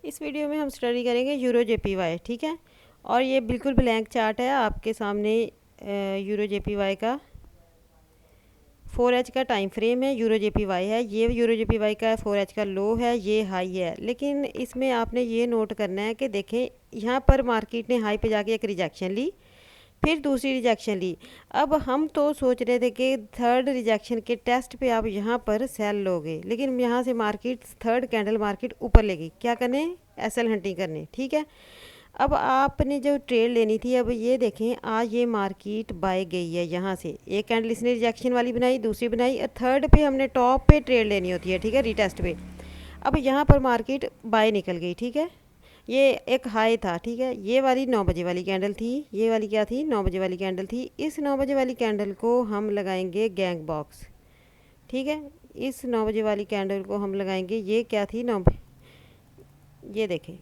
इस वीडियो में हम स्टडी करेंगे यूरो जेपीवाई, ठीक है। और ये बिल्कुल ब्लैंक चार्ट है आपके सामने। यूरो जेपीवाई का 4H का टाइम फ्रेम है, यूरो जेपीवाई है। ये यूरो जेपीवाई का 4H का लो है, ये हाई है। लेकिन इसमें आपने ये नोट करना है कि देखें, यहाँ पर मार्केट ने हाई पे जाके एक रिजेक्शन ली, फिर दूसरी रिजेक्शन ली। अब हम तो सोच रहे थे कि थर्ड रिजेक्शन के टेस्ट पे आप यहाँ पर सेल लोगे, लेकिन यहाँ से मार्केट थर्ड कैंडल मार्केट ऊपर ले गई। क्या करने? एसएल हंटिंग करने, ठीक है। अब आपने जो ट्रेड लेनी थी, अब ये देखें, आज ये मार्केट बाय गई है। यहाँ से एक कैंडल इसने रिजेक्शन वाली बनाई, दूसरी बनाई, और थर्ड पे हमने टॉप पे ट्रेड लेनी होती है, ठीक है, रीटेस्ट पे। अब यहाँ पर मार्केट बाय निकल गई, ठीक है। ये एक हाई था, ठीक है। ये वाली 9 बजे वाली कैंडल थी, ये वाली क्या थी? 9 बजे वाली कैंडल थी। इस 9 बजे वाली कैंडल को हम लगाएंगे गैंग बॉक्स, ठीक है। इस 9 बजे वाली कैंडल को हम लगाएंगे, ये क्या थी? 9, ये देखें,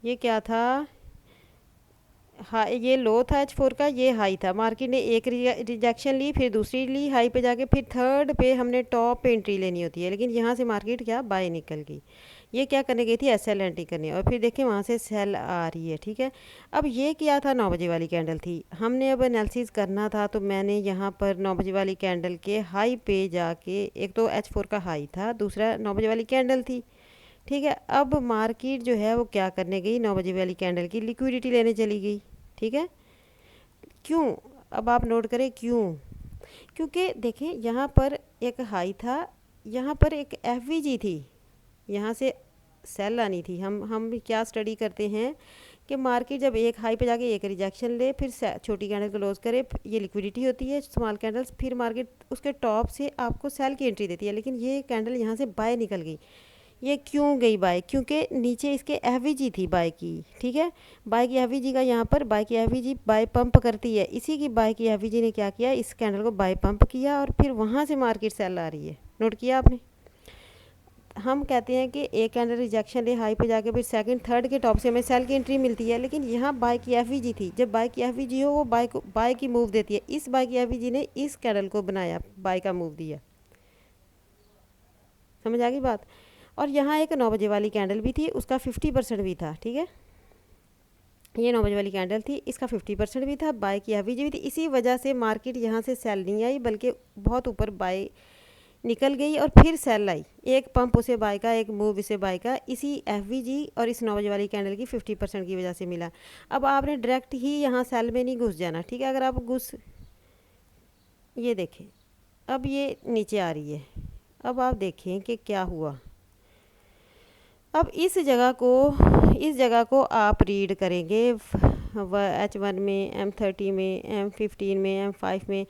ये क्या था? हाई, ये लो था H4 का, ये हाई था। मार्केट ने एक रिजेक्शन ली, फिर दूसरी ली हाई पे जाके, फिर थर्ड पे हमने टॉप पे एंट्री लेनी होती है। लेकिन यहाँ से मार्केट क्या बाय निकल गई। ये क्या करने गई थी? एसएल एंट्री करने, और फिर देखें वहाँ से सेल आ रही है, ठीक है। अब ये क्या था? 9 बजे वाली कैंडल थी। हमने अब एनालिसिस करना था, तो मैंने यहाँ पर 9 बजे वाली कैंडल के हाई पे जाके, एक तो H4 का हाई था, दूसरा 9 बजे वाली कैंडल थी, ठीक है। अब मार्केट जो है वो क्या करने गई? 9 बजे वाली कैंडल की लिक्विडिटी लेने चली गई, ठीक है। क्यों? अब आप नोट करें क्यों। क्योंकि देखें, यहाँ पर एक हाई था, यहाँ पर एक एफवीजी थी, यहाँ से सेल आनी थी। हम क्या स्टडी करते हैं कि मार्केट जब एक हाई पे जाके एक रिजेक्शन ले, फिर छोटी कैंडल क्लोज करे, ये लिक्विडिटी होती है स्मॉल कैंडल्स, फिर मार्केट उसके टॉप से आपको सेल की एंट्री देती है। लेकिन ये कैंडल यहाँ से बाय निकल गई। ये क्यों गई बाय? क्योंकि नीचे इसके एफवीजी थी बाय की, ठीक है। बाय की एफवीजी का, यहाँ पर बाय की एफवीजी बाय पंप करती है। इसी की बाय की एफवीजी ने क्या किया? इस कैंडल को बाय पंप किया, और फिर वहाँ से मार्केट सेल आ रही है। नोट किया आपने? हम कहते हैं कि एक कैंडल रिजेक्शन ले हाई पे जाके, फिर सेकंड थर्ड के टॉप से हमें सेल की एंट्री मिलती है। लेकिन यहाँ बाय की एफवीजी थी। जब बाय की एफवीजी हो, वो बाय की मूव देती है। इस बाय की एफवीजी ने इस कैंडल को बनाया, बाय का मूव दिया। समझ आ गई बात? और यहाँ एक 9 बजे वाली कैंडल भी थी, उसका 50% भी था, ठीक है। ये 9 बजे वाली कैंडल थी, इसका 50% भी था, बाय की एफवीजी भी थी। इसी वजह से मार्केट यहाँ से सेल नहीं आई, बल्कि बहुत ऊपर बाय निकल गई, और फिर सेल आई। एक पंप उसे बाय का, एक मूव इसे बाय का, इसी एफवीजी और इस 9 बजे वाली कैंडल की 50% की वजह से मिला। अब आपने डायरेक्ट ही यहाँ सेल में नहीं घुस जाना, ठीक है। अगर आप ये देखें, अब ये नीचे आ रही है। अब आप देखें कि क्या हुआ। अब इस जगह को आप रीड करेंगे H1 में, M30 में, M15 में, M5 में।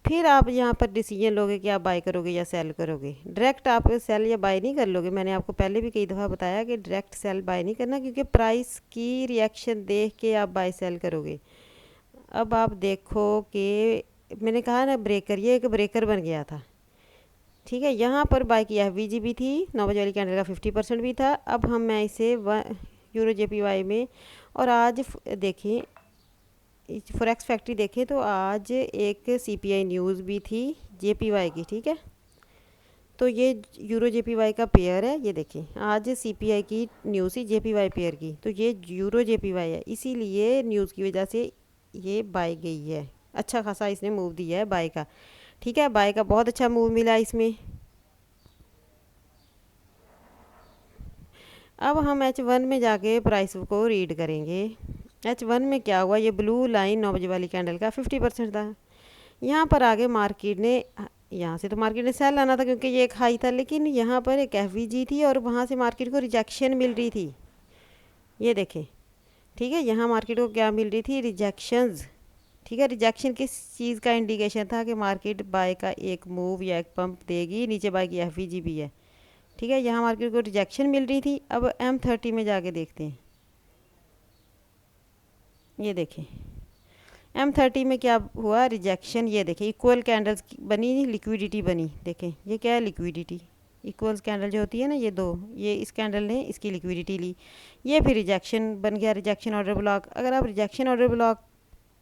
फिर आप यहाँ पर डिसीजन लोगे कि आप बाय करोगे या सेल करोगे। डायरेक्ट आप सेल या बाय नहीं कर लोगे। मैंने आपको पहले भी कई दफ़ा बताया कि डायरेक्ट सेल बाय नहीं करना, क्योंकि प्राइस की रिएक्शन देख के आप बाय सेल करोगे। अब आप देखो कि मैंने कहा ना ब्रेकर, ये एक ब्रेकर बन गया था, ठीक है। यहाँ पर बाय की एफवीजी भी थी, 9 बजे वाली कैंडल का 50% भी था। अब मैं इसे यूरो जेपीवाई में, और आज देखें फॉरेक्स फैक्ट्री देखें, तो आज एक सीपीआई न्यूज़ भी थी जेपीवाई की, ठीक है। तो ये यूरो जेपीवाई का पेयर है, ये देखें, आज सीपीआई की न्यूज़ थी जेपीवाई पेयर की, तो ये यूरो जेपीवाई है। इसीलिए न्यूज़ की वजह से ये बाय गई है। अच्छा खासा इसने मूव दिया है बाय का, ठीक है। बाय का बहुत अच्छा मूव मिला इसमें। अब हम H1 में जाके प्राइस को रीड करेंगे। H1 में क्या हुआ? ये ब्लू लाइन 9 बजे वाली कैंडल का 50% था। यहाँ पर आगे मार्केट ने, यहाँ से तो मार्केट ने सेल आना था क्योंकि ये एक हाई था, लेकिन यहाँ पर एक एफवीजी थी और वहाँ से मार्केट को रिजेक्शन मिल रही थी। ये देखें, ठीक है। यहाँ मार्केट को क्या मिल रही थी? रिजेक्शंस, ठीक है। रिजेक्शन किस चीज़ का इंडिकेशन था? कि मार्केट बाय का एक मूव या एक पंप देगी। नीचे बाय की एफवीजी भी है, ठीक है। यहाँ मार्केट को रिजेक्शन मिल रही थी। अब M30 में जाके देखते हैं, ये देखें M30 में क्या हुआ? रिजेक्शन। ये देखें, इक्वल कैंडल्स बनी, लिक्विडिटी बनी। देखें ये क्या है? लिक्विडिटी। इक्वल्स कैंडल जो होती है ना, ये दो, ये इस कैंडल ने इसकी लिक्विडिटी ली, ये फिर रिजेक्शन बन गया, रिजेक्शन ऑर्डर ब्लॉक। अगर आप रिजेक्शन ऑर्डर ब्लॉक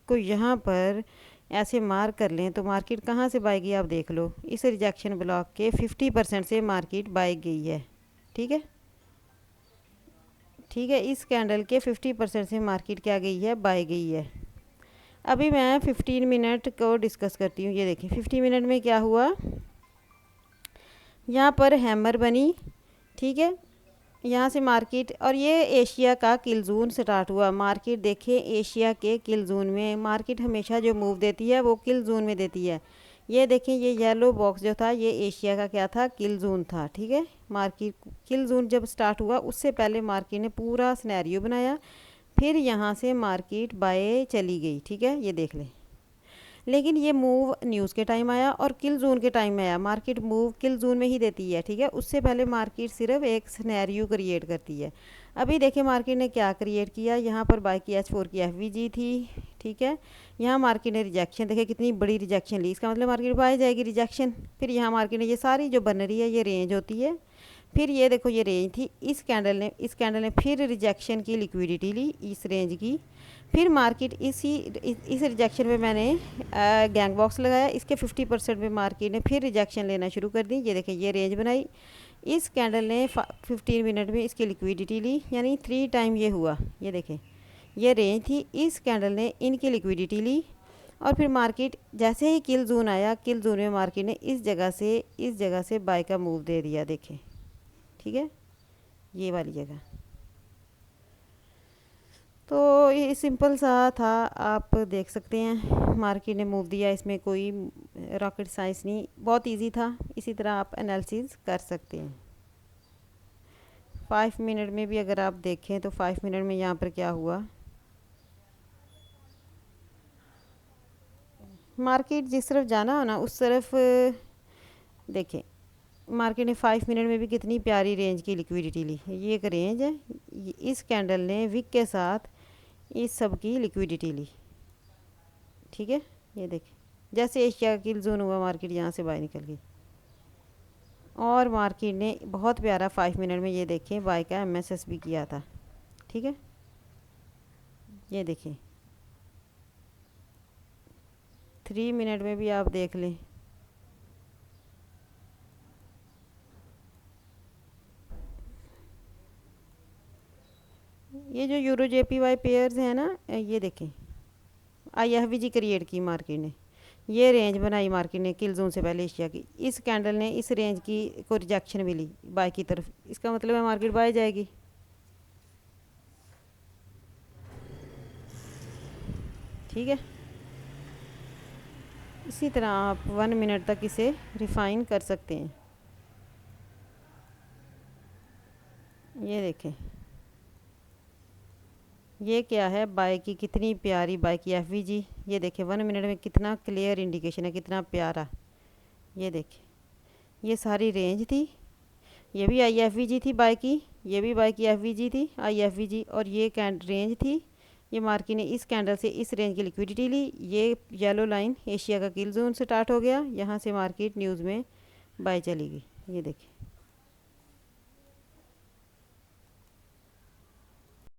को यहाँ पर ऐसे मार्क कर लें तो मार्केट कहाँ से बाय गई आप देख लो, इस रिजेक्शन ब्लॉक के 50% से मार्केट बाय गई है। ठीक है, ठीक है, इस कैंडल के 50% से मार्केट क्या गई है, बाय गई है। अभी मैं 15 मिनट को डिस्कस करती हूँ। ये देखें 15 मिनट में क्या हुआ, यहाँ पर हैमर बनी, ठीक है, यहाँ से मार्केट, और ये एशिया का किल जोन स्टार्ट हुआ। मार्केट देखें एशिया के किल जोन में, मार्केट हमेशा जो मूव देती है वो किल जोन में देती है। ये देखें ये येलो बॉक्स जो था ये एशिया का क्या था, किल जोन था। ठीक है, मार्केट किल जोन जब स्टार्ट हुआ उससे पहले मार्केट ने पूरा सिनेरियो बनाया, फिर यहाँ से मार्केट बाय चली गई। ठीक है, ये देख लें, लेकिन ये मूव न्यूज़ के टाइम आया और किल जोन के टाइम में आया। मार्केट मूव किल जोन में ही देती है। ठीक है, उससे पहले मार्केट सिर्फ एक सिनेरियो क्रिएट करती है। अभी देखिए मार्केट ने क्या क्रिएट किया, यहाँ पर बाय की H4 की FVG थी। ठीक है, यहाँ मार्केट ने रिजेक्शन, देखिए कितनी बड़ी रिजेक्शन ली, इसका मतलब मार्केट बाय जाएगी रिजेक्शन। फिर यहाँ मार्केट ने ये सारी जो बन रही है ये रेंज होती है। फिर ये देखो ये रेंज थी, इस कैंडल ने फिर रिजेक्शन की लिक्विडिटी ली इस रेंज की। फिर मार्केट इस रिजेक्शन में मैंने गैंग बॉक्स लगाया, इसके 50% में मार्केट ने फिर रिजेक्शन लेना शुरू कर दी। ये देखें ये रेंज बनाई, इस कैंडल ने 15 मिनट में इसकी लिक्विडिटी ली, यानी 3 टाइम ये हुआ। ये देखें ये रेंज थी, इस कैंडल ने इनकी लिक्विडिटी ली, और फिर मार्केट जैसे ही किल जोन आया, किल जोन में मार्केट ने इस जगह से बाय का मूव दे दिया। देखें, ठीक है, ये वाली जगह। तो ये सिंपल सा था, आप देख सकते हैं मार्केट ने मूव दिया, इसमें कोई रॉकेट साइंस नहीं, बहुत इजी था। इसी तरह आप एनालिसिस कर सकते हैं। 5 मिनट में भी अगर आप देखें तो 5 मिनट में यहाँ पर क्या हुआ, मार्केट जिस तरफ जाना हो ना उस तरफ देखें, मार्केट ने 5 मिनट में भी कितनी प्यारी रेंज की लिक्विडिटी ली। ये एक रेंज है, इस कैंडल ने विक के साथ इस सब की लिक्विडिटी ली। ठीक है, ये देखें जैसे एशिया किल जोन हुआ मार्केट यहाँ से बाय निकल गई, और मार्केट ने बहुत प्यारा 5 मिनट में ये देखें बाय का MSS भी किया था। ठीक है, ये देखें 3 मिनट में भी आप देख लें, ये जो यूरो JPY पेयर्स हैं ना, ये देखें IFVG क्रिएट की मार्केट ने, ये रेंज बनाई मार्केट ने किल जोन से पहले एशिया की। इस कैंडल ने इस रेंज की को रिजेक्शन मिली बाय की तरफ, इसका मतलब है मार्केट बाय जाएगी। ठीक है, इसी तरह आप 1 मिनट तक इसे रिफाइन कर सकते हैं। ये देखें ये क्या है, बाय की कितनी प्यारी बाय की FVG। ये देखें 1 मिनट में कितना क्लियर इंडिकेशन है, कितना प्यारा। ये देखें ये सारी रेंज थी, ये भी IFVG थी बाय की, ये भी बाय की FVG थी IFVG, और ये रेंज थी। ये मार्केट ने इस कैंडल से इस रेंज की लिक्विडिटी ली। ये येलो लाइन एशिया का किल जोन स्टार्ट हो गया, यहाँ से मार्केट न्यूज़ में बाय चली गई। ये देखें